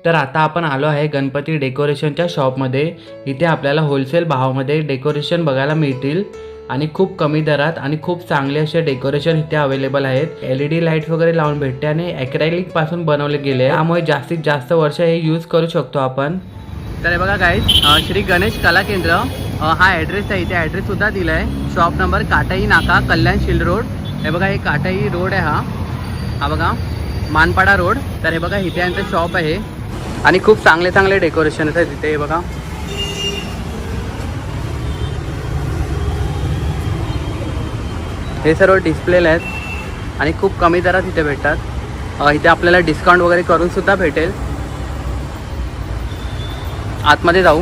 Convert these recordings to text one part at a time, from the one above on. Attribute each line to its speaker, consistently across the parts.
Speaker 1: तर आता आपण आलो आहे गणपती डेकोरेशनच्या शॉपमध्ये। इथे आपल्याला होलसेल भावामध्ये डेकोरेशन बघायला मिळतील आणि खूप कमी दरात आणि खूप चांगले असे डेकोरेशन इथे अवेलेबल आहेत। LED लाईट्स वगैरे लावून भेटते आणि ॲक्रेलिक पासून बनवले गेले आहे, त्यामुळे जास्तीत जास्त वर्ष हे यूज करू शकतो आपण। तर हे बघा गाईज, श्री गणेश कला केंद्र हा ॲड्रेस आहे। इथे ॲड्रेस सुद्धा दिला आहे। शॉप नंबर काटाई नाका, कल्याण शिल्ड रोड। हे बघा, हे काटाई रोड आहे हा बघा, मानपाडा रोड। तर हे बघा, इथे यांचं शॉप आहे आणि खूप चांगले चांगले डेकोरेशन आहेत तिथे। हे बघा, हे सर्व डिस्प्लेला आहेत आणि खूप कमी दरात इथे भेटतात। इथे आपल्याला डिस्काउंट वगैरे करून सुद्धा भेटेल। आतमध्ये जाऊ।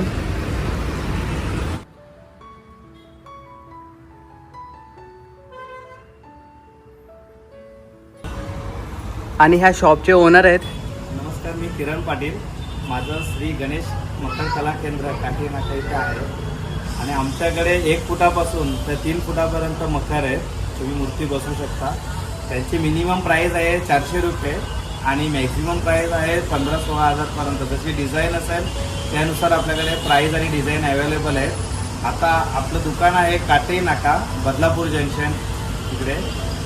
Speaker 1: आणि ह्या शॉपचे ओनर आहेत।
Speaker 2: नमस्कार, मी किरण पाटील। माझं श्री गणेश मकर कला केंद्र काठी नाका इथे आहे आणि आमच्याकडे 1 फुटापासून तर 3 फुटापर्यंत मकर आहे। तुम्ही मूर्ती बसवू शकता। त्यांची मिनिमम प्राईस आहे 400 रुपये आणि मॅक्झिमम प्राईस आहे 15-16 हजारपर्यंत। जशी डिझाईन असेल त्यानुसार आपल्याकडे प्राईस आणि डिझाईन अवेलेबल आहे। आता आपलं दुकान आहे काटे नाका, बदलापूर जंक्शन तिकडे।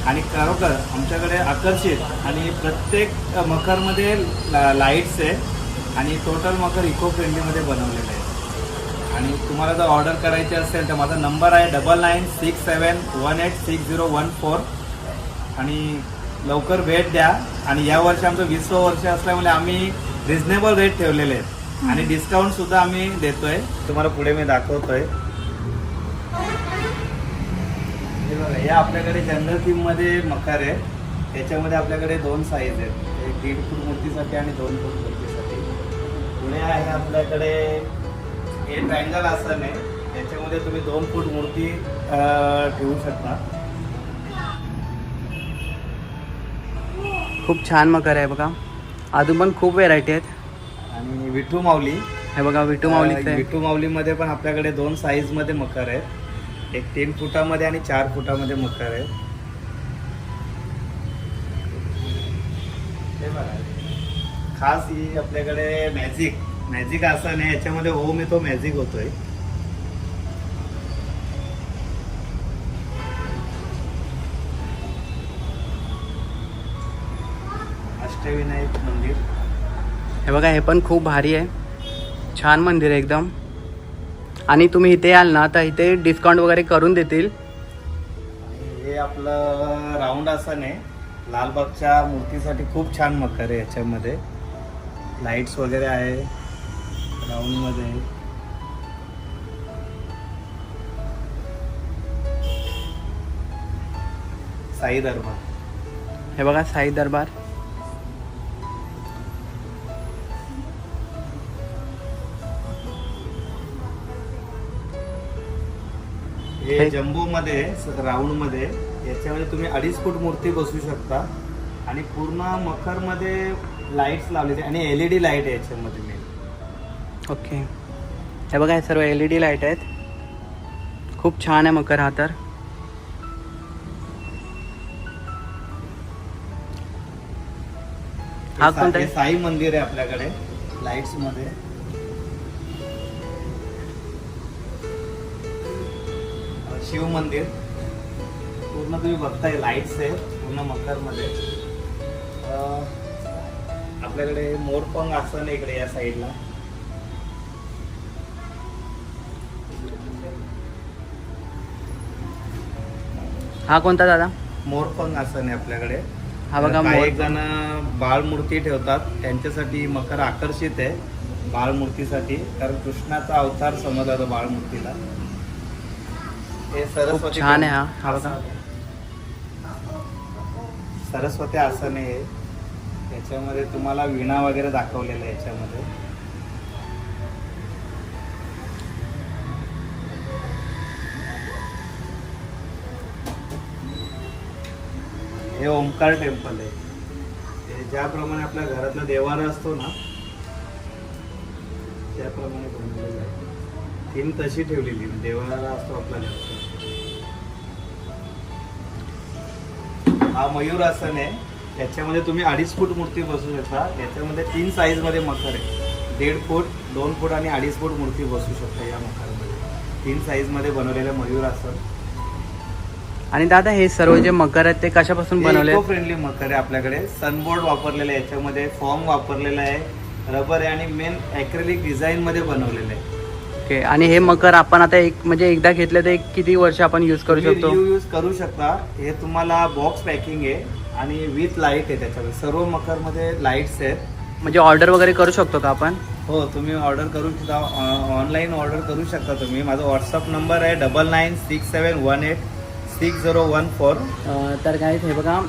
Speaker 2: आणि खरोखर आमच्याकडे आकर्षित आणि प्रत्येक मकरमध्ये लाईट्स आहे आणि टोटल मकर इको फ्रेंडलीमध्ये बनवलेलं आहे। आणि तुम्हाला जर ऑर्डर करायची असेल तर माझा नंबर आहे 9967186014 आणि लवकर भेट द्या। आणि यावर्षी आमचं 20वं वर्ष असल्यामुळे आम्ही रिजनेबल रेट ठेवलेले आहेत आणि डिस्काउंटसुद्धा आम्ही देतोय। तुम्हाला पुढे मी दाखवतोय। हे बघा, हे आपल्याकडे जनरल थीममध्ये मकर आहे। त्याच्यामध्ये आपल्याकडे 2 साईज आहेत, एक 1.5 फूट मूर्तीसाठी आणि 2 फूट मूर्तीसाठी। पुढे आहे आपल्याकडे हे ट्रायंगल आसन आहे, त्याच्यामध्ये तुम्ही 2 फूट मूर्ती ठेवू शकता।
Speaker 1: खूप छान मकर आहे बघा, अजून पण खूप व्हेरायटी आहेत।
Speaker 2: आणि विठू माऊली,
Speaker 1: हे बघा, विठू माऊलीचं आहे।
Speaker 2: विठू माऊलीमध्ये पण आपल्याकडे 2 साईजमध्ये मकर आहेत, एक 3 फुटामध्ये आणि 4 फुटामध्ये मकर आहे। हे बघा, खास ही आपल्याकडे मॅजिक आसन आहे। याच्यामध्ये ओम येतो, मॅजिक होतोय। अष्टविनायक मंदिर,
Speaker 1: हे बघा, हे पण खूप भारी आहे, छान मंदिर आहे एकदम। आणि तुम्ही इथे याल ना तर इथे डिस्काउंट वगैरे करून देतील।
Speaker 2: हे आपलं राऊंड आसन आहे, लालबागच्या मूर्तीसाठी खूप छान मकर आहे। याच्यामध्ये लाईट्स वगैरे आहे राऊंडमध्ये। साई दरबार,
Speaker 1: हे बघा, साई दरबार।
Speaker 2: हे जम्बो मध्ये राऊंड मध्ये, याच्यामध्ये तुम्ही 2.5 फूट मूर्ती बसवू शकता आणि पूर्ण मकर मध्ये लाईट्स लावलेले आणि LED लाईट आहे याच्यामध्ये मेन।
Speaker 1: ओके, हे बघा, हे सर्व LED लाईट आहेत। खूप छान आहे मकर हा तर। हा कोणता आहे?
Speaker 2: साई मंदिर आहे आपल्याकडे लाईट्स मध्ये। शिव मंदिर पूर्ण तुम्ही बघताय, लाईट्स आहे पूर्ण मकर मध्ये। आपल्याकडे मोरपंख आसन इकडे या साईडला।
Speaker 1: हा कोणता दादा?
Speaker 2: मोरपंख आसन आहे आपल्याकडे।
Speaker 1: हा बघा,
Speaker 2: काही जण बाळ मूर्ती ठेवतात, त्यांच्यासाठी मकर आकर्षित आहे बाळ मूर्तीसाठी, कारण कृष्णाचा अवतार समजला जातो बाळ मूर्तीला। हे सरस्वती,
Speaker 1: छान आहे हा बघा,
Speaker 2: सरस्वती आसन आहे। याच्यामध्ये तुम्हाला वीणा वगैरे दाखवलेलं आहे याच्यामध्ये। हे ओमकार टेम्पल आहे। ज्याप्रमाणे आपल्या घरातला देवारा असतो ना त्याप्रमाणे बनवलेलं आहे। थीम तशी ठेवलेली, देवाला असतो आपला घरचा। हा मयूर आसन आहे, याच्यामध्ये तुम्ही 2.5 फूट मूर्ती बसू शकता. याच्यामध्ये 3 साईजमध्ये मकर आहे. 1.5 फूट, 2 फूट आणि 2.5 फूट मूर्ती बसू शकता या मकरमध्ये. 3 साईजमध्ये बनवलेले मयूर असतात.
Speaker 1: आणि दादा हे सर्व जे मकर आहेत ते कशापासून बनवले?
Speaker 2: इको फ्रेंडली मकर आहे आपल्याकडे. सनबोर्ड वापरलेलं आहे, याच्यामध्ये फॉर्म वापरलेला आहे, रबर आहे आणि मेन ॲक्रेलिक डिझाईन मध्ये बनवलेलं आहे.
Speaker 1: ओके. आणि हे मकर आपण आता एकदा घेतले तर किती वर्ष आपण यूज करू शकतो?
Speaker 2: यूज करू शकता. हे तुम्हाला बॉक्स पॅकिंग आहे आणि विथ लाईट आहे. त्याच्यामध्ये सर्व मकर मध्ये लाईट्स आहेत.
Speaker 1: म्हणजे ऑर्डर वगैरे करू शकतो का आपण?
Speaker 2: हो, तुम्ही ऑर्डर करू शकता. ऑनलाईन ऑर्डर करू शकता तुम्ही. माझा व्हॉट्सअप नंबर आहे 9967186014.
Speaker 1: तर काय हे बघा,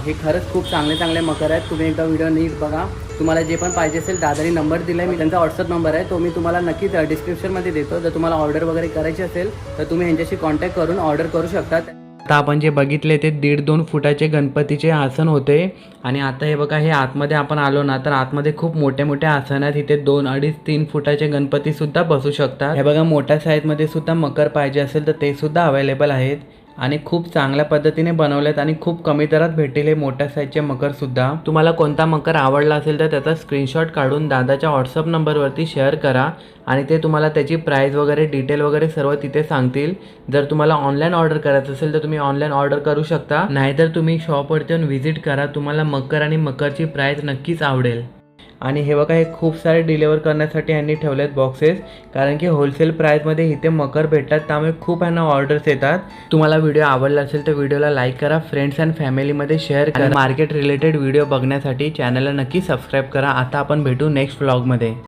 Speaker 1: हे खरंच खूप चांगले मकर आहेत. तुम्ही एकदा व्हिडिओ नीट बघा. तुम्हाला जे पण पाहिजे असेल दादानी नंबर दिला आहे, मी त्यांचा व्हॉट्सअप नंबर आहे तो मी तुम्हाला नक्कीच डिस्क्रिप्शनमध्ये देतो. जर तुम्हाला ऑर्डर वगैरे करायची असेल तर तुम्ही ह्यांच्याशी कॉन्टॅक्ट करून ऑर्डर करू शकता. आता आपण जे बघितले ते 1.5-2 फुटाचे गणपतीचे आसन होते. आणि आता हे बघा, हे आतमध्ये आपण आलो ना तर आतमध्ये खूप मोठे आसन आहेत. इथे 2, 2.5-3 फुटाचे गणपती सुद्धा बसू शकतात. हे बघा, मोठ्या साईजमध्ये सुद्धा मकर पाहिजे असेल तर ते सुद्धा अवेलेबल आहेत. आणि खूप चांगल्या पद्धतीने बनवलेत आणि खूप कमी दरात भेटेल हे मोठ्या साईजचे मकर सुद्धा. तुम्हाला कोणता मकर आवडला असेल तर त्याचा स्क्रीनशॉट काढून दादाच्या व्हॉट्सअप नंबरवरती शेअर करा आणि ते तुम्हाला त्याची प्राईस वगैरे डिटेल वगैरे सर्व तिथे सांगतील. जर तुम्हाला ऑनलाईन ऑर्डर करायचं असेल तर तुम्ही ऑनलाईन ऑर्डर करू शकता, नाहीतर तुम्ही शॉपवरती येऊन व्हिजिट करा. तुम्हाला मकर आणि मकरची प्राईस नक्कीच आवडेल. आणि हे बघा, हे खूप सारे डिलिव्हर करण्यासाठी यांनी ठेवलेत बॉक्सेस, कारण की होलसेल प्राईसमध्ये इथे मकर भेटतात, त्यामुळे खूप यांना ऑर्डर्स येतात. तुम्हाला व्हिडिओ आवडला असेल तर व्हिडिओला लाईक करा, फ्रेंड्स अँड फॅमिलीमध्ये शेअर करा. मार्केट रिलेटेड व्हिडिओ बघण्यासाठी चॅनलला नक्की सबस्क्राईब करा. आता आपण भेटू नेक्स्ट व्लॉगमध्ये.